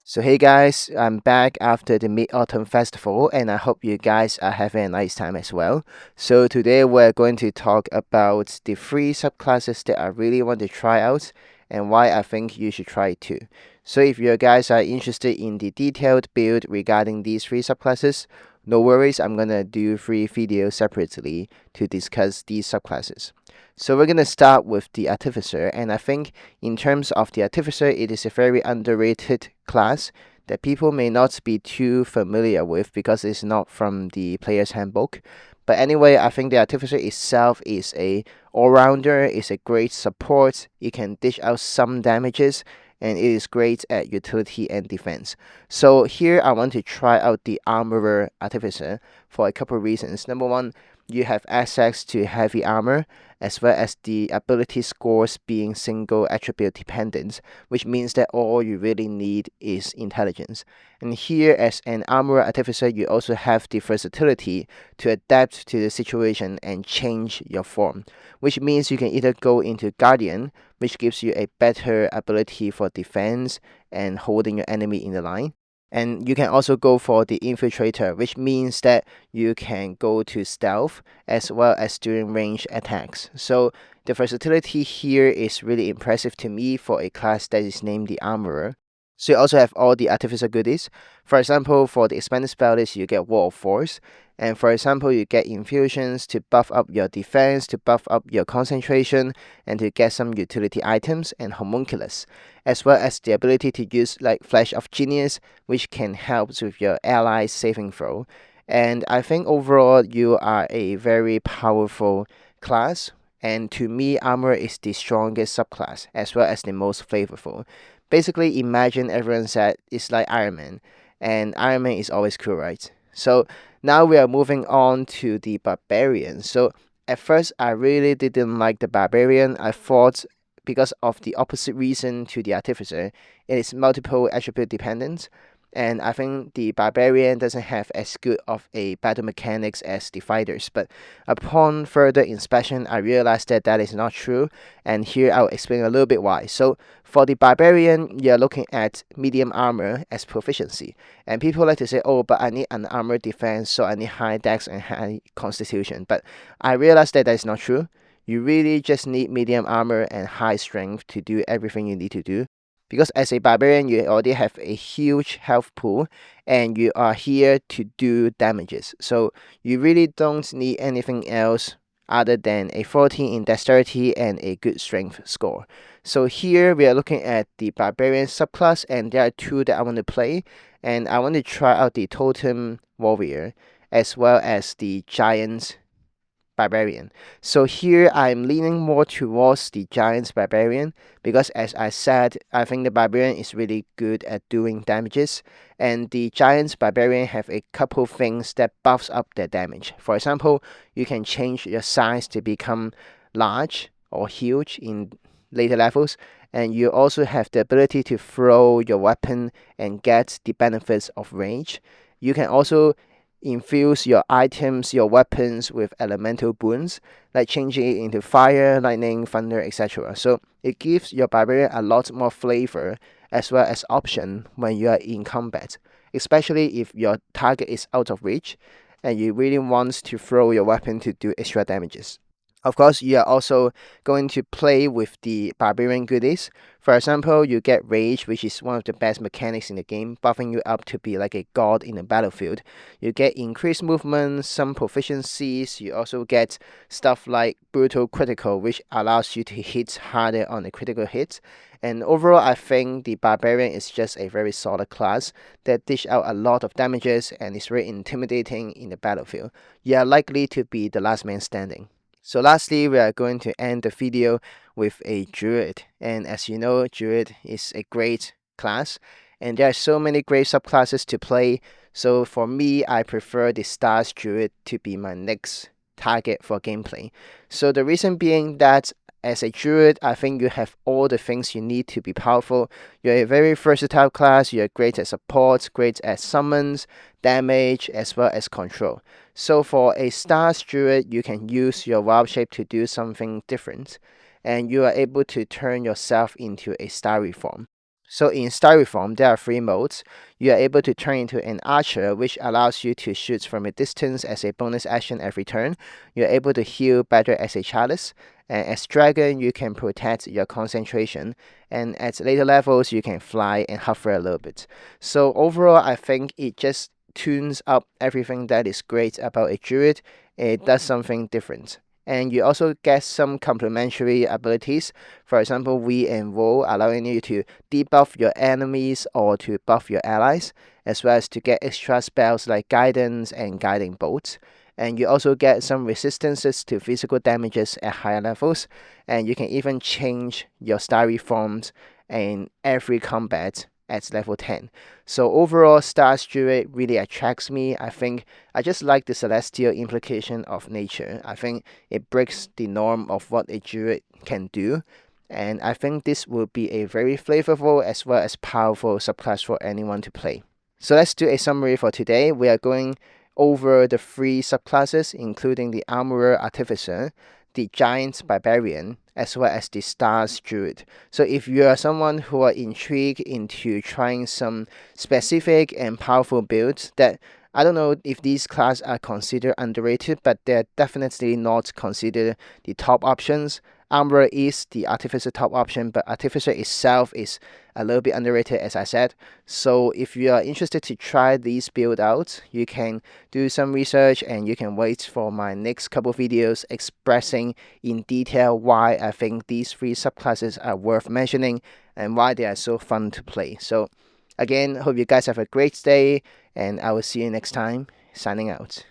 So hey guys, I'm back after the Mid-Autumn Festival and I hope you guys are having a nice time as well. So today we're going to talk about the three subclasses that I really want to try out and why I think you should try it too. So if you guys are interested in the detailed build regarding these three subclasses, no worries, I'm gonna do three videos separately to discuss these subclasses. So we're gonna start with the Artificer, and I think in terms of the Artificer, it is a very underrated class that people may not be too familiar with because it's not from the player's handbook. But anyway, I think the Artificer itself is a all-rounder, is a great support, it can dish out some damages, and it is great at utility and defense. So here I want to try out the Armorer Artificer for a couple of reasons. Number one, you have access to heavy armor, as well as the ability scores being single attribute dependent, which means that all you really need is intelligence. And here, as an armor artificer, you also have the versatility to adapt to the situation and change your form, which means you can either go into Guardian, which gives you a better ability for defense and holding your enemy in the line. And you can also go for the Infiltrator, which means that you can go to stealth as well as doing range attacks. So the versatility here is really impressive to me for a class that is named the Armorer. So you also have all the Artificer goodies. For example, for the expanded spell list, you get Wall of Force. And for example, you get infusions to buff up your defense, to buff up your concentration, and to get some utility items and homunculus, as well as the ability to use like Flash of Genius, which can help with your allies saving throw. And I think overall you are a very powerful class. And to me, Armor is the strongest subclass, as well as the most flavorful. Basically, imagine everyone said it's like Iron Man, and Iron Man is always cool, right? So now we are moving on to the Barbarian. So at first, I really didn't like the Barbarian. I thought because of the opposite reason to the Artificer, it is multiple attribute dependent. And I think the Barbarian doesn't have as good of a battle mechanics as the fighters. But upon further inspection, I realized that that is not true. And here I'll explain a little bit why. So for the Barbarian, you're looking at medium armor as proficiency. And people like to say, oh, but I need an armor defense, so I need high dex and high constitution. But I realized that that is not true. You really just need medium armor and high strength to do everything you need to do. Because as a barbarian, you already have a huge health pool and you are here to do damages. So you really don't need anything else other than a 14 in dexterity and a good strength score. So here we are looking at the barbarian subclass, and there are two that I want to play. And I want to try out the totem warrior as well as the giant Barbarian. So here I'm leaning more towards the Giant's Barbarian because as I said, I think the Barbarian is really good at doing damages, and the Giant's Barbarian have a couple things that buffs up their damage. For example, you can change your size to become large or huge in later levels, and you also have the ability to throw your weapon and get the benefits of range. You can also infuse your items, your weapons with elemental boons, like changing it into fire, lightning, thunder, etc. So it gives your barbarian a lot more flavor as well as option when you are in combat, especially if your target is out of reach and you really want to throw your weapon to do extra damages. Of course, you are also going to play with the Barbarian goodies. For example, you get Rage, which is one of the best mechanics in the game, buffing you up to be like a god in the battlefield. You get increased movement, some proficiencies. You also get stuff like Brutal Critical, which allows you to hit harder on a critical hit. And overall, I think the Barbarian is just a very solid class that dish out a lot of damages and is very intimidating in the battlefield. You are likely to be the last man standing. So lastly, we are going to end the video with a Druid. And as you know, Druid is a great class, and there are so many great subclasses to play. So for me, I prefer the Stars Druid to be my next target for gameplay. So the reason being that as a Druid, I think you have all the things you need to be powerful. You're a very versatile class, you're great at support, great at summons, damage, as well as control. So for a Stars Druid, you can use your wild shape to do something different, and you are able to turn yourself into a starry form. So in Styrofoam, there are 3 modes. You are able to turn into an archer, which allows you to shoot from a distance as a bonus action every turn. You're able to heal better as a chalice. And as dragon, you can protect your concentration. And at later levels, you can fly and hover a little bit. So overall, I think it just tunes up everything that is great about a druid. It does something different. And you also get some complementary abilities. For example, we and roll, allowing you to debuff your enemies or to buff your allies, as well as to get extra spells like guidance and guiding bolts. And you also get some resistances to physical damages at higher levels, and you can even change your styrofoams in every combat at level 10. So overall, Star Druid really attracts me. I think I just like the celestial implication of nature. I think it breaks the norm of what a druid can do. And I think this will be a very flavorful as well as powerful subclass for anyone to play. So let's do a summary for today. We are going over the 3 subclasses, including the Armorer Artificer, the Giant Barbarian, as well as the Stars Druid. So if you are someone who are intrigued into trying some specific and powerful builds that I don't know if these classes are considered underrated, but they're definitely not considered the top options. Armorer is the Artificer top option, but Artificer itself is a little bit underrated, as I said. So if you are interested to try these build out, you can do some research and you can wait for my next couple videos expressing in detail why I think these 3 subclasses are worth mentioning and why they are so fun to play. So again, hope you guys have a great day, and I will see you next time. Signing out.